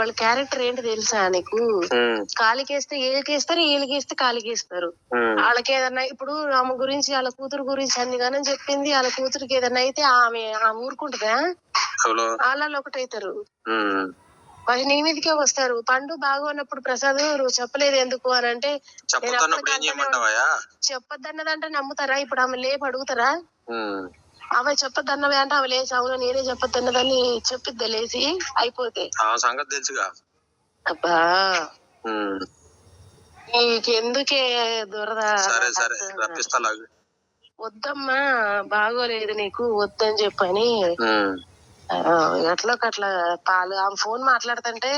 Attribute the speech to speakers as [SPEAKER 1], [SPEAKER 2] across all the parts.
[SPEAKER 1] వాళ్ళ క్యారెక్టర్ ఏంటి తెలుసా నీకు? కాలికేస్తే ఏలికేస్తారు, ఏలికేస్తే కాలికేస్తారు. వాళ్ళకి ఏదన్నా ఇప్పుడు ఆమె గురించి వాళ్ళ కూతురు గురించి అన్ని గానం చెప్పింది. వాళ్ళ కూతురికి ఏదన్నా అయితే ఆమె ఊరుకుంటుందా? వాళ్ళలో ఒకటైతారు. నీ మీదకే వస్తారు. పండు బాగున్నప్పుడు ప్రసాద్ నువ్వు చెప్పలేదు ఎందుకు అని అంటే చెప్పొద్దన్నదంటే నమ్ముతారా? ఇప్పుడు ఆమె లేపు అడుగుతారా? ఆమె చెప్పొద్దన్నవే అంటే ఆమె లేచి అవును నేనే చెప్పొద్దన్నదని చెప్పిద్దా లేచి అయిపోతే సంగతి తెలుసుగా. అబ్బా నీకెందుకే దురద? వద్దమ్మా బాగోలేదు నీకు వద్దని చెప్పని ఎట్లా పాలు ఆమె ఫోన్ మాట్లాడుతుంటే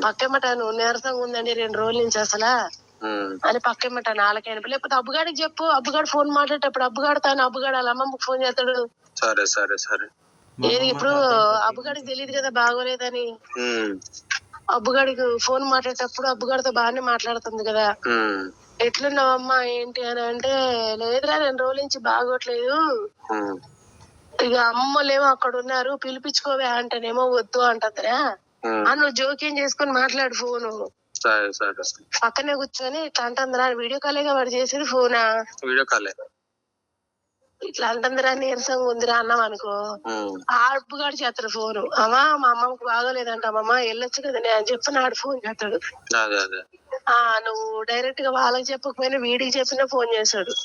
[SPEAKER 1] పక్కెమ్మట నువ్వు నీరసంగా ఉందండి 2 రోజుల నుంచి అసలు అని పక్కెమ్మట నాలుగైన లేకపోతే అబ్బుగాడికి చెప్పు. అబ్బుగాడు ఫోన్ మాట్లాడేటప్పుడు అబ్బుగాడు వాళ్ళ అమ్మమ్మకి ఫోన్ చేస్తాడు. సరే సరే సరే. ఏది ఇప్పుడు అబ్బుగాడికి తెలియదు కదా బాగోలేదని. అబ్బుగాడికి ఫోన్ మాట్లాడేటప్పుడు అబ్బుగాడితో బాగానే మాట్లాడుతుంది కదా. ఎట్లున్నావమ్మా ఏంటి అని అంటే లేదురా 2 రోజుల నుంచి బాగోట్లేదు. ఇక అమ్మలేమో అక్కడ ఉన్నారు పిలిపించుకోవే అంటేనేమో వద్దు అంటదిరా. నువ్వు జోక్యం చేసుకుని మాట్లాడు ఫోను. పక్కనే కూర్చొని ఇట్లా అంటుందిరా వీడియో కాలేగా వాడు చేసేది ఫోనా? వీడియో కాలే. ఇట్లా అంటుందిరా నీరసంగా ఉందిరా అన్నాం అనుకో అప్పుగాడు చేస్తాడు ఫోను. అమ్మా మా అమ్మకి బాగోలేదంట అమ్మమ్మ వెళ్ళొచ్చు కదా నేను చెప్పి నాడు ఫోన్ చేస్తాడు. నువ్వు డైరెక్ట్ గా వాళ్ళకి చెప్పకపోయినా వీడికి చెప్పినా ఫోన్ చేశాడు.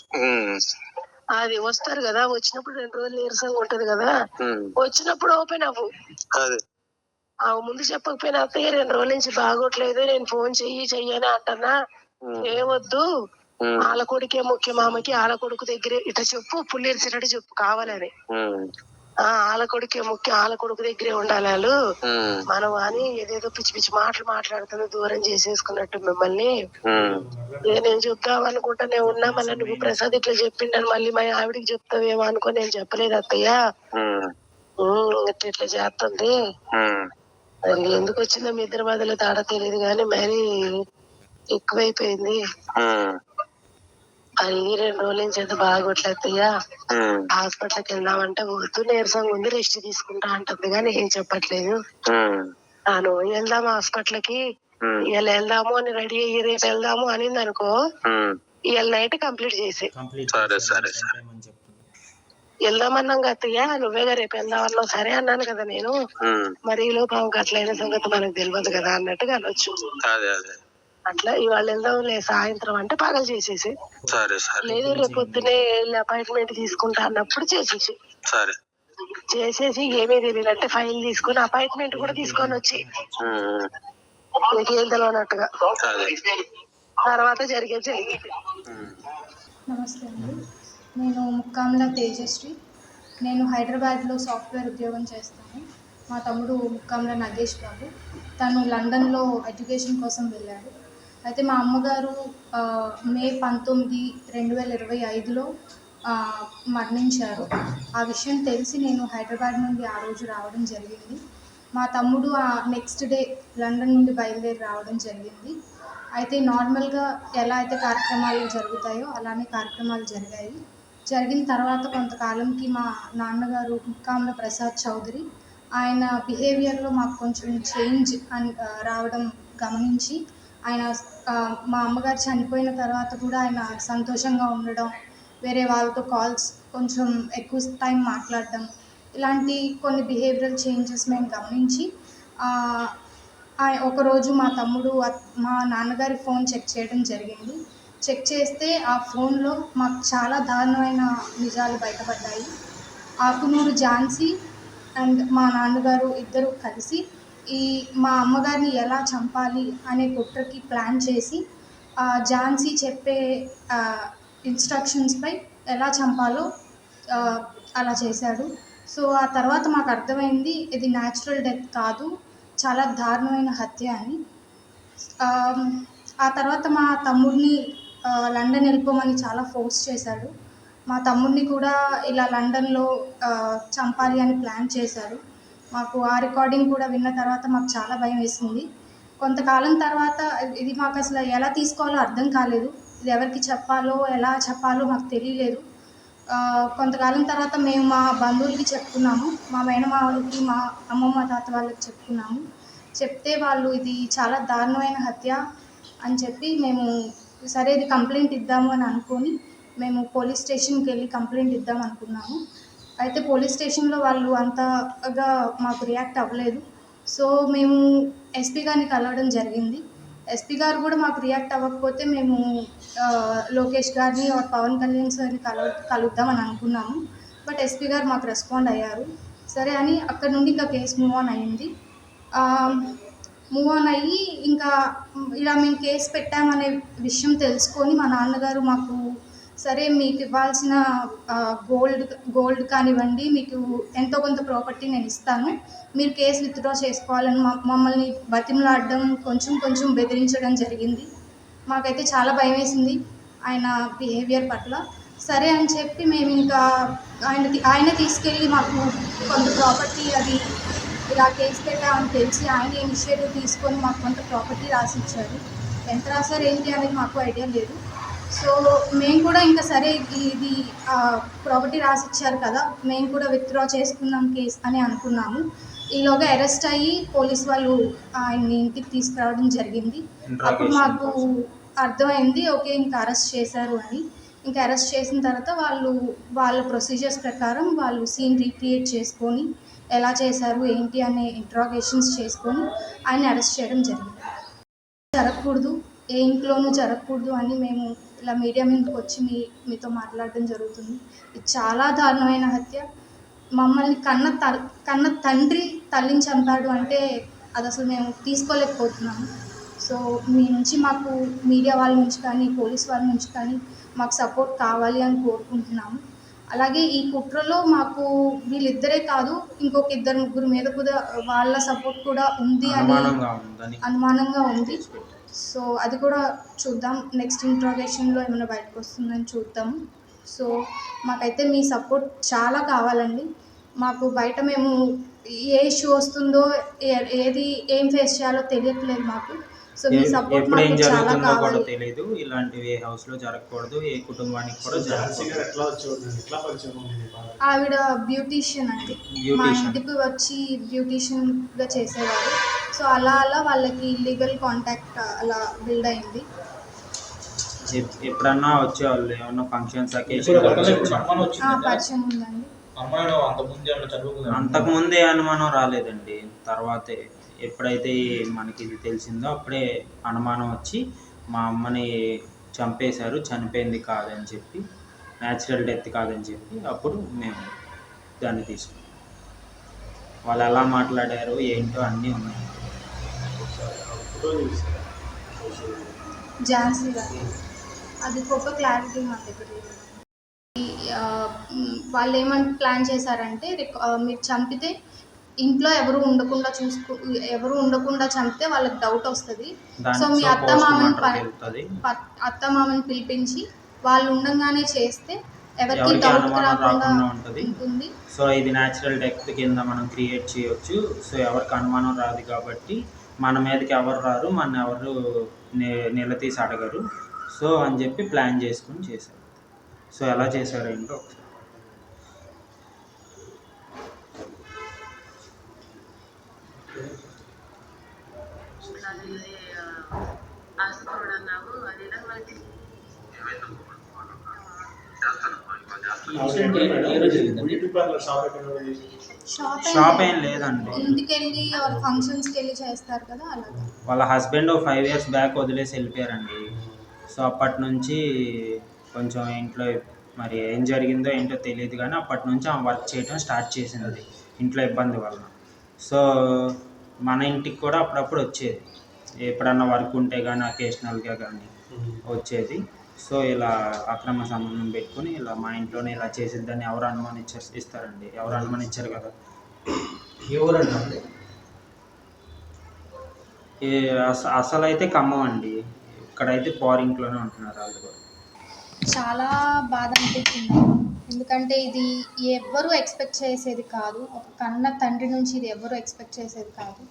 [SPEAKER 1] అది వస్తారు కదా వచ్చినప్పుడు 2 రోజులు నీరసంగా ఉంటది కదా వచ్చినప్పుడు ఓపెన్ అవ్వు. ముందు చెప్పకపోయినా అత్తయ్య 2 రోజుల నుంచి బాగోట్లేదు నేను ఫోన్ చెయ్యని అంటన్నా ఏమొద్దు వాళ్ళ కొడుకే ముఖ్యం ఆమెకి వాళ్ళ కొడుకు దగ్గరే ఇట్లా చెప్పు పుల్లేరిసేటట్టు చెప్పు కావాలని. వాళ్ళ కొడుకే ముఖ్యం వాళ్ళ కొడుకు దగ్గరే ఉండాలి వాళ్ళు మనం అని ఏదేదో పిచ్చి పిచ్చి మాటలు మాట్లాడుతుంది దూరం చేసేసుకున్నట్టు మిమ్మల్ని నేను చెప్తాం అనుకుంటానే ఉన్నా. మళ్ళీ నువ్వు ప్రసాద్ ఇట్లా చెప్పిండని మళ్ళీ మా ఆవిడికి చెప్తావేమో అనుకో నేను చెప్పలేదు అత్తయ్య ఇట్లా చేస్తుంది. అది ఎందుకు వచ్చిందో మీ ఇద్దరి మధ్యలో తేడా తెలియదు కానీ మరీ ఎక్కువైపోయింది. అది 2 రోజుల నుంచి అయితే బాగోట్లేదయ్యా హాస్పిటల్కి వెళ్దామంటే వద్దు నీరసంగా ఉంది రెస్ట్ తీసుకుంటా అంటుంది కానీ ఏం చెప్పట్లేదు. నువ్వు వెళ్దాం హాస్పిటల్కి ఇవాళ వెళ్దాము అని రెడీ అయ్యి రేపు వెళ్దాము అనింది అనుకో ఇవాళ నైట్ కంప్లీట్ చేసి వెళ్దామన్నాం అత్తయ్య నువ్వేగా రేపు వెళ్దామన్నావు సరే అన్నాను కదా నేను. మరి ఈ లోపు ఆమెకు అట్లయిన సంగతి మనకు తెలియదు కదా అన్నట్టుగా అనొచ్చు. అట్లా ఇవాళ వెళ్దాంలే సాయంత్రం అంటే పగలు చేసేసి లేదు రేపు పొద్దునే అపాయింట్మెంట్ తీసుకుంటా అన్నప్పుడు చేసేసి ఏమీ తెలియనట్టే ఫైల్ తీసుకుని అపాయింట్మెంట్ కూడా తీసుకొని వచ్చి నీకేం తెలియనట్టుగా తర్వాత జరిగింది.
[SPEAKER 2] నమస్తే అండి, నేను ముక్కాంల తేజశ్రీ. నేను హైదరాబాద్లో సాఫ్ట్వేర్ ఉద్యోగం చేస్తాను. మా తమ్ముడు ముక్కాంల నగేష్ బాబు, తను లండన్లో ఎడ్యుకేషన్ కోసం వెళ్ళాడు. అయితే మా అమ్మగారు మే 19, 2025లో మరణించారు. ఆ విషయం తెలిసి నేను హైదరాబాద్ నుండి ఆ రోజు రావడం జరిగింది. మా తమ్ముడు నెక్స్ట్ డే లండన్ నుండి బయలుదేరి రావడం జరిగింది. అయితే నార్మల్గా ఎలా అయితే కార్యక్రమాలు జరుగుతాయో అలానే కార్యక్రమాలు జరిగాయి. జరిగిన తర్వాత కొంతకాలంకి మా నాన్నగారు ముక్కాంల ప్రసాద్ చౌదరి ఆయన బిహేవియర్లో మాకు కొంచెం చేంజ్ రావడం గమనించి ఆయన మా అమ్మగారు చనిపోయిన తర్వాత కూడా ఆయన సంతోషంగా ఉండడం, వేరే వాళ్ళతో కాల్స్ కొంచెం ఎక్కువ టైం మాట్లాడడం, ఇలాంటి కొన్ని బిహేవియరల్ చేంజెస్ మేము గమనించి ఒకరోజు మా తమ్ముడు మా నాన్నగారి ఫోన్ చెక్ చేయడం జరిగింది. చెక్ చేస్తే ఆ ఫోన్లో మాకు చాలా దారుణమైన నిజాలు బయటపడ్డాయి. ఆకునూరు ఝాన్సీ అండ్ మా నాన్నగారు ఇద్దరు కలిసి మా అమ్మగారిని ఎలా చంపాలి అనే కుట్రకి ప్లాన్ చేసి ఝాన్సీ చెప్పే ఇన్స్ట్రక్షన్స్పై ఎలా చంపాలో అలా చేశాడు. సో ఆ తర్వాత మాకు అర్థమైంది ఇది న్యాచురల్ డెత్ కాదు, చాలా దారుణమైన హత్య అని. ఆ తర్వాత మా తమ్ముడిని లండన్ వెళ్ళిపోమని చాలా ఫోర్స్ చేశాడు. మా తమ్ముడిని కూడా ఇలా లండన్లో చంపాలి అని ప్లాన్ చేశారు. మాకు ఆ రికార్డింగ్ కూడా విన్న తర్వాత మాకు చాలా భయం వేసింది. కొంతకాలం తర్వాత ఇది మాకు అసలు ఎలా తీసుకోవాలో అర్థం కాలేదు. ఇది ఎవరికి చెప్పాలో ఎలా చెప్పాలో మాకు తెలియలేదు. కొంతకాలం తర్వాత మేము మా బంధువులకి చెప్పుకున్నాము, మా మేనమామలకి మా అమ్మమ్మ తాత వాళ్ళకి చెప్పుకున్నాము. చెప్తే వాళ్ళు ఇది చాలా దారుణమైన హత్య అని చెప్పి మేము సరే ఇది కంప్లైంట్ ఇద్దాము అని అనుకొని మేము పోలీస్ స్టేషన్కి వెళ్ళి కంప్లైంట్ ఇద్దాం అనుకున్నాము. అయితే పోలీస్ స్టేషన్లో వాళ్ళు అంతగా మాకు రియాక్ట్ అవ్వలేదు. సో మేము ఎస్పీ గారిని కలవడం జరిగింది. ఎస్పీ గారు కూడా మాకు రియాక్ట్ అవ్వకపోతే మేము లోకేష్ గారిని పవన్ కళ్యాణ్ సార్ని కలుద్దామని అనుకున్నాము. బట్ ఎస్పీ గారు మాకు రెస్పాండ్ అయ్యారు. సరే అని అక్కడ నుండి ఇంకా కేసు మూవ్ ఆన్ అయ్యింది. మూవ్ ఆన్ అయ్యి ఇంకా ఇలా మేము కేసు పెట్టామనే విషయం తెలుసుకొని మా నాన్నగారు మాకు సరే మీకు ఇవ్వాల్సిన గోల్డ్ కానివ్వండి, మీకు ఎంతో కొంత ప్రాపర్టీ నేను ఇస్తాను, మీరు కేసు విత్డ్రా చేసుకోవాలని మమ్మల్ని బతిమలాడడం, కొంచెం బెదిరించడం జరిగింది. మాకైతే చాలా భయం వేసింది ఆయన బిహేవియర్ పట్ల. సరే అని చెప్పి మేము ఇంకా ఆయన తీసుకెళ్ళి మాకు కొంత ప్రాపర్టీ అది ఇలా కేసు పెట్టామని తెలిసి ఆయన ఇనిషియేటివ్ తీసుకొని మాకు కొంత ప్రాపర్టీ రాసి ఇచ్చారు. ఎంత రాశారు ఏంటి అనేది మాకు ఐడియా లేదు. సో మేము కూడా ఇంకా సరే ఇది ప్రాపర్టీ రాసి ఇచ్చారు కదా, మేము కూడా విత్డ్రా చేసుకుందాం కేసు అని అనుకున్నాము. ఈలోగా అరెస్ట్ అయ్యి పోలీస్ వాళ్ళు ఆయన్ని ఇంటికి తీసుకురావడం జరిగింది. అప్పుడు మాకు అర్థమైంది ఓకే ఇంకా అరెస్ట్ చేశారు అని. ఇంకా అరెస్ట్ చేసిన తర్వాత వాళ్ళ ప్రొసీజర్స్ ప్రకారం వాళ్ళు సీన్ రీక్రియేట్ చేసుకొని ఎలా చేశారు ఏంటి అనే ఇంట్రాగేషన్స్ చేసుకొని ఆయన అరెస్ట్ చేయడం జరిగింది. జరగకూడదు, ఏ ఇంట్లోనూ జరగకూడదు అని మేము ఇలా మీడియా మీదకి వచ్చి మీతో మాట్లాడడం జరుగుతుంది. ఇది చాలా దారుణమైన హత్య. మమ్మల్ని కన్న తండ్రి తల్లిని చంపాడు అంటే అది అసలు మేము తీసుకోలేకపోతున్నాము. సో మీ నుంచి మాకు మీడియా వాళ్ళ నుంచి కానీ పోలీస్ వాళ్ళ నుంచి కానీ మాకు సపోర్ట్ కావాలి అని కోరుకుంటున్నాము. అలాగే ఈ కుట్రలో మాకు వీళ్ళిద్దరే కాదు ఇంకొక 2-3 మీద కూడా వాళ్ళ సపోర్ట్ కూడా ఉంది అని అనుమానంగా ఉంది. సో అది కూడా చూద్దాం, నెక్స్ట్ ఇంట్రాగేషన్లో ఏమైనా బయటకు వస్తుందని చూద్దాము. సో మాకైతే మీ సపోర్ట్ చాలా కావాలండి. మాకు బయట మేము ఏ ఇష్యూ వస్తుందో ఏం ఫేస్ చేయాలో తెలియట్లేదు మాకు. సో మీ సపోర్ట్ మాకు చాలా కావాలి.
[SPEAKER 3] తెలియదు, ఇలాంటివి ఏ హౌస్ లో జరగకూడదు, ఏ కుటుంబానికి కూడా
[SPEAKER 2] ఆవిడ బ్యూటీషియన్ అండి, మా ఇంటికి వచ్చి బ్యూటీషియన్గా చేసేవారు. సో అలా వాళ్ళకి లీగల్ కాంటాక్ట్ అలా బిల్డ్ అయింది.
[SPEAKER 3] ఎప్పుడన్నా వచ్చేవాళ్ళు ఏమన్నా ఫంక్షన్స్
[SPEAKER 2] పరిచయం ఉందండి.
[SPEAKER 3] అంతకుముందే అనుమానం రాలేదండి, తర్వాతే ఎప్పుడైతే మనకి ఇది తెలిసిందో అప్పుడే అనుమానం వచ్చి మా అమ్మని చంపేశారు, చనిపోయింది కాదని చెప్పి, న్యాచురల్ డెత్ కాదని చెప్పి అప్పుడు మేము దాన్ని తీసుకున్నాం. వాళ్ళు ఎలా మాట్లాడారు ఏంటో అన్నీ ఉన్నాయి.
[SPEAKER 2] ఝాన్సీ గారు అది గొప్ప క్లారిటీ మా దగ్గర లేదు. వాళ్ళు ఏమని ప్లాన్ చేశారంటే మీరు చంపితే ఇంట్లో ఎవరు ఉండకుండా చంపితే వాళ్ళకి డౌట్ వస్తుంది. సో మీ అత్తమామని పిలిపించి వాళ్ళు ఉండగానే చేస్తే ఎవరికి డౌట్ రాకుండా ఉంటుంది.
[SPEAKER 3] సో ఇది న్యాచురల్ డెత్ కింద మనం క్రియేట్ చేయొచ్చు. సో ఎవరికి అనుమానం రాదు కాబట్టి మన మీదకి ఎవరు రారు, మన ఎవరు నిలదీసి అడగరు. సో అని చెప్పి ప్లాన్ చేసుకుని చేశారు. సో ఎలా చేశారు ఏంటో ఒకసారి షాప్ ఏం లేదండి,
[SPEAKER 2] ఇంటికెళ్ళి ఫంక్షన్స్కి వెళ్ళి చేస్తారు కదా అలా.
[SPEAKER 3] వాళ్ళ హస్బెండ్ 5 years బ్యాక్ వదిలేసి వెళ్ళిపోయారండి. సో అప్పటి నుంచి కొంచెం ఇంట్లో మరి ఏం జరిగిందో ఏంటో తెలియదు కానీ అప్పటి నుంచి ఆమె వర్క్ చేయడం స్టార్ట్ చేసింది ఇంట్లో ఇబ్బంది వల్ల. సో మన ఇంటికి కూడా అప్పుడప్పుడు వచ్చేది, ఎప్పుడన్నా వర్క్ ఉంటే కానీ అకేషనల్గా కానీ వచ్చేది. సో ఇలా అక్రమ సంబంధం పెట్టుకుని ఇలా మా ఇంట్లోనే ఇలా చేసిద్దని ఎవరు ఇస్తారండి, ఎవరు అనుమానించారు కదా.
[SPEAKER 4] ఎవరండి
[SPEAKER 3] అసలు అయితే ఖమ్మం అండి, ఇక్కడైతే పోరింగ్లోనే ఉంటున్నారు వాళ్ళు కూడా.
[SPEAKER 2] చాలా బాధ అనిపించింది, ఎందుకంటే ఇది ఎవ్వరూ ఎక్స్పెక్ట్ చేసేది కాదు. ఒక కన్న తండ్రి నుంచి ఇది ఎవ్వరూ ఎక్స్పెక్ట్ చేసేది కాదు.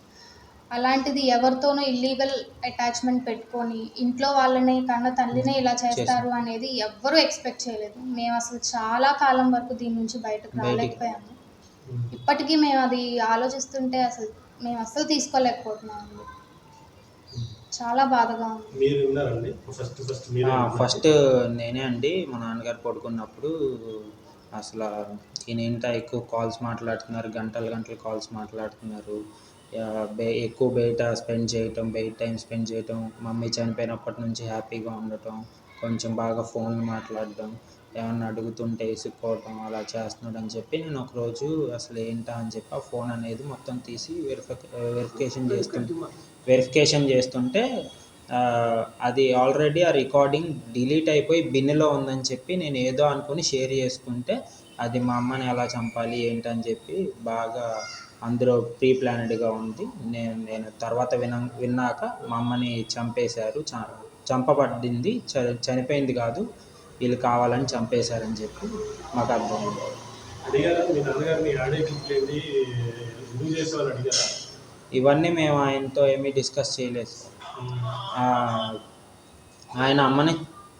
[SPEAKER 2] అలాంటిది ఎవరితోనో ఇల్లీగల్ అటాచ్మెంట్ పెట్టుకొని ఇంట్లో వాళ్ళని కన్న తల్లినే ఇలా చేస్తారు అనేది ఎవ్వరూ ఎక్స్పెక్ట్ చేయలేదు. మేము అసలు చాలా కాలం వరకు దీని నుంచి బయటకు రాలేకపోయాము. ఇప్పటికీ మేము అది ఆలోచిస్తుంటే అసలు మేము అస్సలు తీసుకోలేకపోతున్నాం అండి. చాలా బాధగా ఉంది.
[SPEAKER 5] మీరు ఉన్నారండి
[SPEAKER 3] ఫస్ట్ నేనే అండి. మా నాన్నగారు పడుకున్నప్పుడు అసలు ఈయన ఎక్కువ కాల్స్ మాట్లాడుతున్నారు, గంటలు గంటలు కాల్స్ మాట్లాడుతున్నారు. ఎక్కువ బయట స్పెండ్ చేయటం, బయట టైం స్పెండ్ చేయటం, మమ్మీ చనిపోయినప్పటి నుంచి హ్యాపీగా ఉండటం, కొంచెం బాగా ఫోన్లు మాట్లాడడం, ఏమన్నా అడుగుతుంటే ఇసుక్కోవటం అలా చేస్తున్నాడు అని చెప్పి నేను ఒకరోజు అసలు ఏంటా అని చెప్పి ఆ ఫోన్ అనేది మొత్తం తీసి వెరిఫికేషన్ చేస్తుంటే అది ఆల్రెడీ ఆ రికార్డింగ్ డిలీట్ అయిపోయి బిన్నులో ఉందని చెప్పి నేను ఏదో అనుకుని షేర్ చేసుకుంటే అది మా అమ్మని ఎలా చంపాలి ఏంటని చెప్పి బాగా అందులో ప్రీ ప్లానెడ్గా ఉంది. నేను తర్వాత విన్నాక మా అమ్మని చంపేశారు, చంపబడింది, చనిపోయింది కాదు, వీళ్ళు కావాలని చంపేశారని చెప్పి మాకు అర్థమైంది. ఇవన్నీ మేము ఆయనతో ఏమీ డిస్కస్ చేయలేదు. ఆయన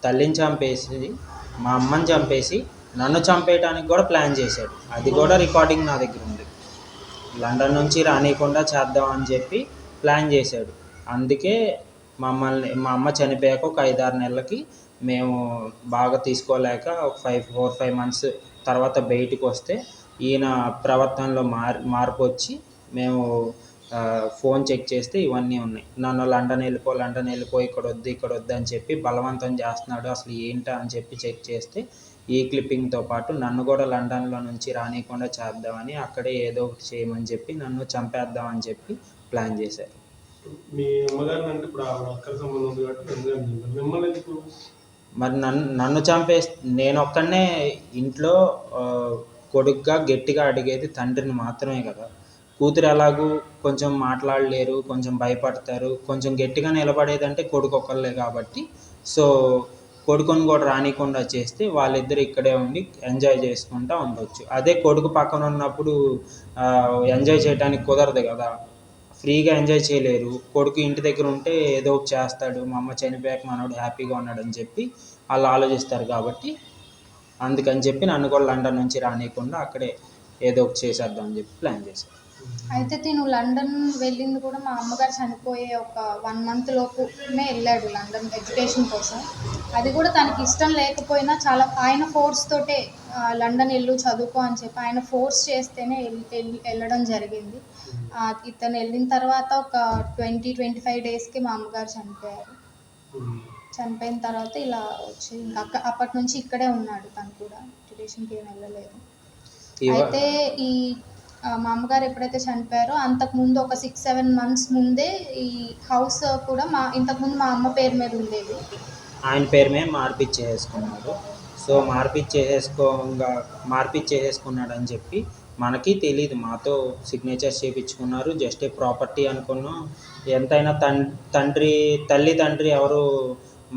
[SPEAKER 3] తల్లిని చంపేసి మా అమ్మని చంపేసి నన్ను చంపేయడానికి కూడా ప్లాన్ చేశాడు. అది కూడా రికార్డింగ్ నా దగ్గర ఉంది. లండన్ నుంచి రానియకుండా చేద్దామని చెప్పి ప్లాన్ చేశాడు. అందుకే మా అమ్మ చనిపోయాక ఒక 5-6 నెలలకి మేము బాగా తీసుకోలేక ఒక 4-5 మంత్స్ తర్వాత బయటకు వస్తే ఈయన ప్రవర్తనలో మార్పు వచ్చి మేము ఫోన్ చెక్ చేస్తే ఇవన్నీ ఉన్నాయి. నన్ను లండన్ వెళ్ళిపో ఇక్కడ వద్దు అని చెప్పి బలవంతం చేస్తున్నాడు. అసలు ఏంటా అని చెప్పి చెక్ చేస్తే ఈ క్లిప్పింగ్తో పాటు నన్ను కూడా లండన్లో నుంచి రానియకుండా చేద్దామని, అక్కడే ఏదో ఒకటి చేయమని చెప్పి నన్ను చంపేద్దామని చెప్పి ప్లాన్ చేశారు.
[SPEAKER 5] మీ అమ్మగారిని అంటే ఇప్పుడు అక్కడ సంబంధం ఉంది కాబట్టి మిమ్మల్ని
[SPEAKER 3] మరి నన్ను నేను ఒక్కడనే ఇంట్లో కొడుకుగా గట్టిగా అడిగేది తండ్రిని మాత్రమే కదా. కూతురు ఎలాగూ కొంచెం మాట్లాడలేరు, కొంచెం భయపడతారు, కొంచెం గట్టిగా నిలబడేదంటే కొడుకు ఒకళ్ళే కాబట్టి సో కొడుకుని కూడా రానికుండా చేస్తే వాళ్ళిద్దరు ఇక్కడే ఉండి ఎంజాయ్ చేసుకుంటూ ఉండొచ్చు. అదే కొడుకు పక్కన ఉన్నప్పుడు ఎంజాయ్ చేయడానికి కుదరదు కదా, ఫ్రీగా ఎంజాయ్ చేయలేరు. కొడుకు ఇంటి దగ్గర ఉంటే ఏదో ఒకటి చేస్తాడు, మా అమ్మ చనిపోయాక మనోడు హ్యాపీగా ఉన్నాడని చెప్పి వాళ్ళు ఆలోచిస్తారు. కాబట్టి అందుకని చెప్పి నన్ను కూడా లండన్ నుంచి రానియకుండా అక్కడే ఏదో ఒకటి చేసేద్దాం అని చెప్పి ప్లాన్ చేశారు.
[SPEAKER 2] అయితే తిను లండన్ వెళ్ళింది కూడా మా అమ్మగారు చనిపోయే ఒక 1 month లోపునే వెళ్ళాడు లండన్ ఎడ్యుకేషన్ కోసం. అది కూడా తనకి ఇష్టం లేకపోయినా ఆయన ఫోర్స్ తోటే లండన్ చదువుకో అని చెప్పి ఆయన ఫోర్స్ చేస్తేనే వెళ్ళడం జరిగింది. ఇతను వెళ్ళిన తర్వాత ఒక 20-25 daysకి మా అమ్మగారు చనిపోయారు. చనిపోయిన తర్వాత ఇలా వచ్చి ఇంకా అప్పటి నుంచి ఇక్కడే ఉన్నాడు. తను కూడా ఎడ్యుకేషన్కి ఏం వెళ్ళలేదు. అయితే మా అమ్మగారు ఎప్పుడైతే చనిపోయారో అంతకుముందు ఒక 6-7 months ముందే ఈ హౌస్ కూడా ఇంతకుముందు మా అమ్మ పేరు మీద ఉండేది.
[SPEAKER 3] ఆయన పేరు మీద మార్పిచ్చేసుకున్నాడు. సో మార్పిచ్చేసుకున్నాడు అని చెప్పి మనకి తెలియదు. మాతో సిగ్నేచర్స్ చేయించుకున్నారు. జస్ట్ ప్రాపర్టీ అనుకున్నాం. ఎంతైనా తల్లి ఎవరు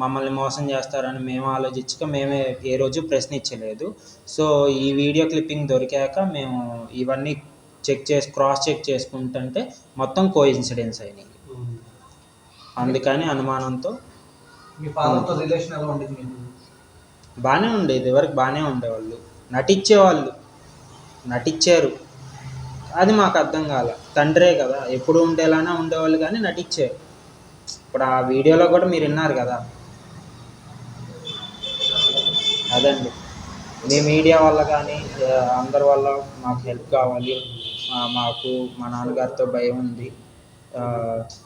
[SPEAKER 3] మమ్మల్ని మోసం చేస్తారని మేము ఆలోచించక మేమే ఏ రోజు ప్రశ్నించలేదు. సో ఈ వీడియో క్లిప్పింగ్ దొరికాక మేము ఇవన్నీ క్రాస్ చెక్ చేసుకుంటుంటే మొత్తం కోఇన్సిడెన్స్ అయినాయి. అందుకని అనుమానంతో.
[SPEAKER 4] మీ ఫాదర్తో రిలేషన్ ఎలా ఉండేది మీకు?
[SPEAKER 3] బాగానే ఉండేది. వరకు బాగానే ఉండేవాళ్ళు, నటించారు. అది మాకు అర్థం కాల. తండ్రే కదా, ఎప్పుడు ఉండేలానే ఉండేవాళ్ళు కానీ నటించారు. ఇప్పుడు ఆ వీడియోలో కూడా మీరు విన్నారు కదా. అదండి, మీ మీడియా వల్ల కానీ అందరి వల్ల మాకు హెల్ప్ కావాలి. మాకు మా నాన్నగారితో భయం ఉంది.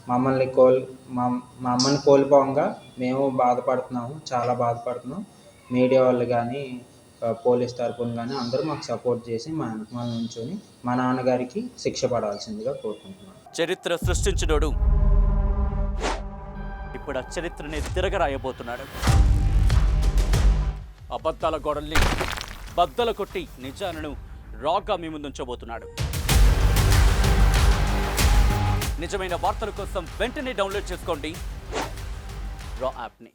[SPEAKER 3] మా అమ్మని కోల్పోగా మేము బాధపడుతున్నాము, చాలా బాధపడుతున్నాం. మీడియా వాళ్ళు కానీ పోలీస్ తరపున కానీ అందరూ మాకు సపోర్ట్ చేసి మా వెనకాల నుంచొని మా నాన్నగారికి శిక్ష పడాల్సిందిగా కోరుకుంటున్నాను.
[SPEAKER 6] చరిత్ర సృష్టించినోడు ఇప్పుడు ఆ చరిత్రని తిరగరాయబోతున్నాడు. అబద్ధాల గోడల్ని బద్దలు కొట్టి నిజాలను రాగా మీ ముందుంచబోతున్నాడు. నిజమైన వార్తల కోసం వెంటనే డౌన్లోడ్ చేసుకోండి రా యాప్ని.